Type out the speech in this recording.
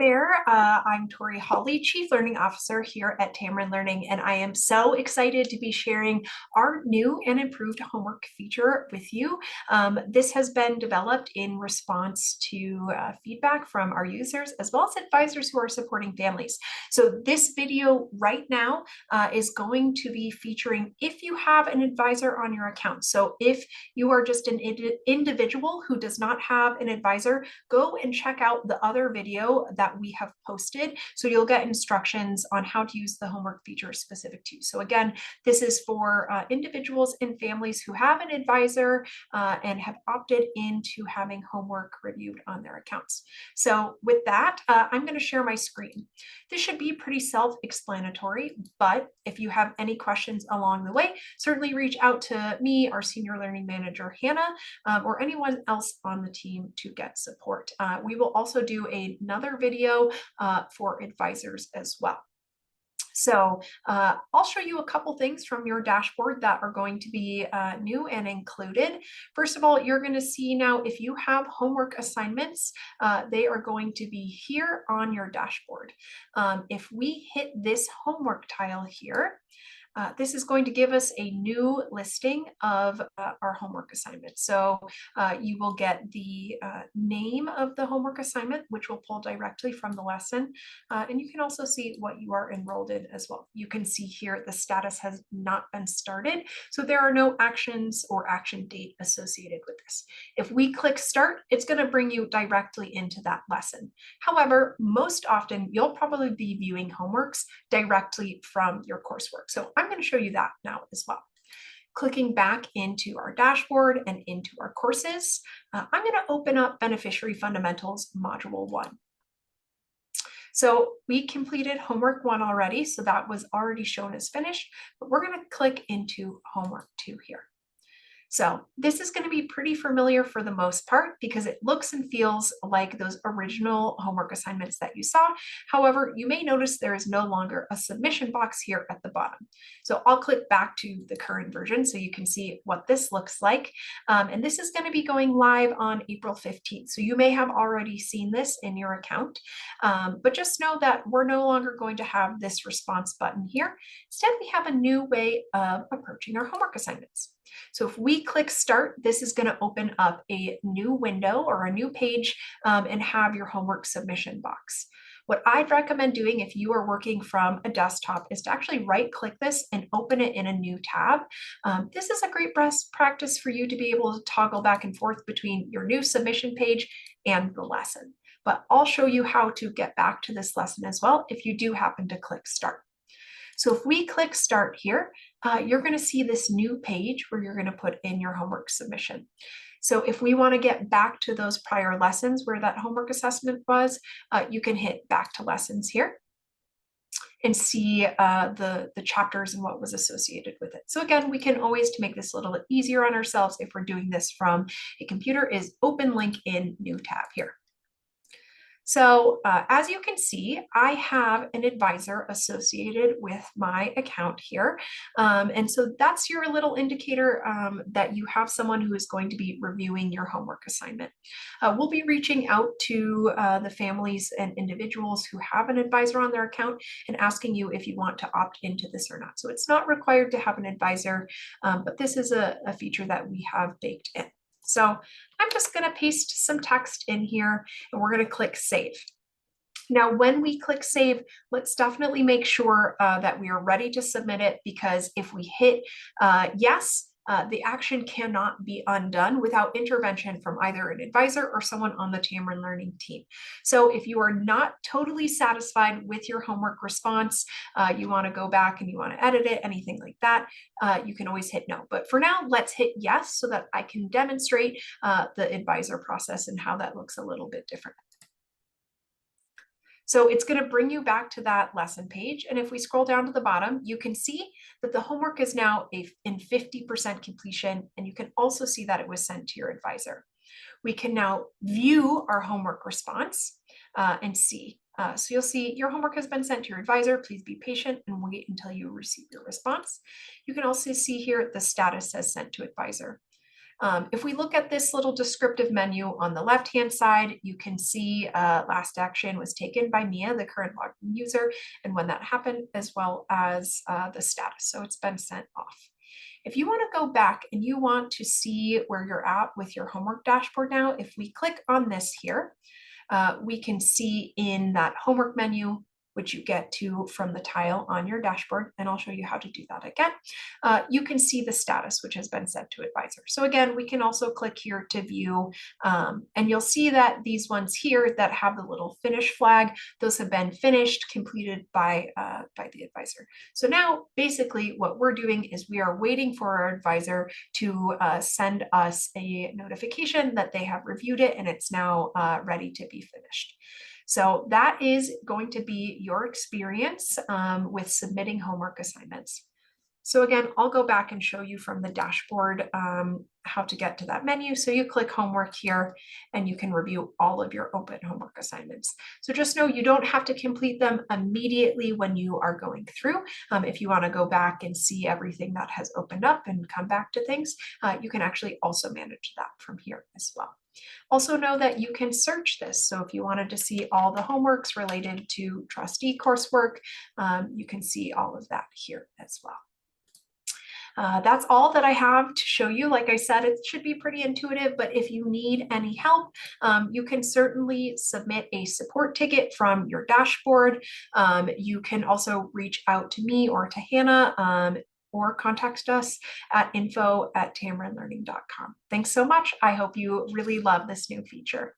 there. I'm Tori Hawley, Chief Learning Officer here at Tamarind Learning, and I am so excited to be sharing our new and improved homework feature with you. This has been developed in response to feedback from our users as well as advisors who are supporting families. So this video right now is going to be featuring if you have an advisor on your account. So if you are just an individual who does not have an advisor, go and check out the other video that we have posted. So you'll get instructions on how to use the homework feature specific to you. So again, this is for individuals and families who have an advisor and have opted into having homework reviewed on their accounts. So with that, I'm going to share my screen. This should be pretty self-explanatory, but if you have any questions along the way, certainly reach out to me, our Senior Learning Manager, Hannah, or anyone else on the team to get support. We will also do another video for advisors as well. So I'll show you a couple things from your dashboard that are going to be new and included. First of all, you're going to see now if you have homework assignments, they are going to be here on your dashboard. If we hit this homework tile here, this is going to give us a new listing of our homework assignment. So you will get the name of the homework assignment, which will pull directly from the lesson. And you can also see what you are enrolled in as well. You can see here the status has not been started. So there are no actions or action date associated with this. If we click start, it's going to bring you directly into that lesson. However, most often you'll probably be viewing homeworks directly from your coursework. So I'm going to show you that now as well. Clicking back into our dashboard and into our courses, I'm going to open up Beneficiary Fundamentals Module 1. So we completed homework 1 already, so that was already shown as finished, but we're going to click into homework 2 here. So this is going to be pretty familiar for the most part because it looks and feels like those original homework assignments that you saw. However, you may notice there is no longer a submission box here at the bottom. So I'll click back to the current version so you can see what this looks like. And this is going to be going live on April 15th. So you may have already seen this in your account, but just know that we're no longer going to have this response button here. Instead, we have a new way of approaching our homework assignments. So if we click start, this is going to open up a new window or a new page and have your homework submission box. What I'd recommend doing if you are working from a desktop is to actually right click this and open it in a new tab. This is a great best practice for you to be able to toggle back and forth between your new submission page and the lesson. But I'll show you how to get back to this lesson as well if you do happen to click start. So if we click start here, you're going to see this new page where you're going to put in your homework submission. So if we want to get back to those prior lessons where that homework assessment was, you can hit back to lessons here and see the chapters and what was associated with it. So again, we can always, to make this a little bit easier on ourselves if we're doing this from a computer, is open link in new tab here. So as you can see, I have an advisor associated with my account here. And so that's your little indicator that you have someone who is going to be reviewing your homework assignment. We'll be reaching out to the families and individuals who have an advisor on their account and asking you if you want to opt into this or not. So it's not required to have an advisor, but this is a feature that we have baked in. So I'm just going to paste some text in here and we're going to click save. Now, when we click save, let's definitely make sure that we are ready to submit it, because if we hit yes, the action cannot be undone without intervention from either an advisor or someone on the Tamarind Learning team. So if you are not totally satisfied with your homework response, you want to go back and you want to edit it, anything like that, you can always hit no. But for now, let's hit yes so that I can demonstrate the advisor process and how that looks a little bit different. So it's going to bring you back to that lesson page. And if we scroll down to the bottom, you can see that the homework is now in 50% completion. And you can also see that it was sent to your advisor. We can now view our homework response and see. So you'll see your homework has been sent to your advisor. Please be patient and wait until you receive your response. You can also see here the status says sent to advisor. If we look at this little descriptive menu on the left-hand side, you can see last action was taken by Mia, the current login user, and when that happened, as well as the status. So it's been sent off. If you want to go back and you want to see where you're at with your homework dashboard now, if we click on this here, we can see in that homework menu, which you get to from the tile on your dashboard, and I'll show you how to do that again. You can see the status, which has been sent to advisor. So again, we can also click here to view, and you'll see that these ones here that have the little finish flag, those have been finished, completed by the advisor. So now basically what we're doing is we are waiting for our advisor to send us a notification that they have reviewed it and it's now ready to be finished. So that is going to be your experience with submitting homework assignments. So again, I'll go back and show you from the dashboard how to get to that menu. So you click homework here and you can review all of your open homework assignments. So just know you don't have to complete them immediately when you are going through. If you want to go back and see everything that has opened up and come back to things, you can actually also manage that from here as well. Also know that you can search this. So if you wanted to see all the homeworks related to trustee coursework, you can see all of that here as well. That's all that I have to show you. Like I said, it should be pretty intuitive, but if you need any help, you can certainly submit a support ticket from your dashboard. You can also reach out to me or to Hannah, or contact us at info@tamarinlearning.com. Thanks so much. I hope you really love this new feature.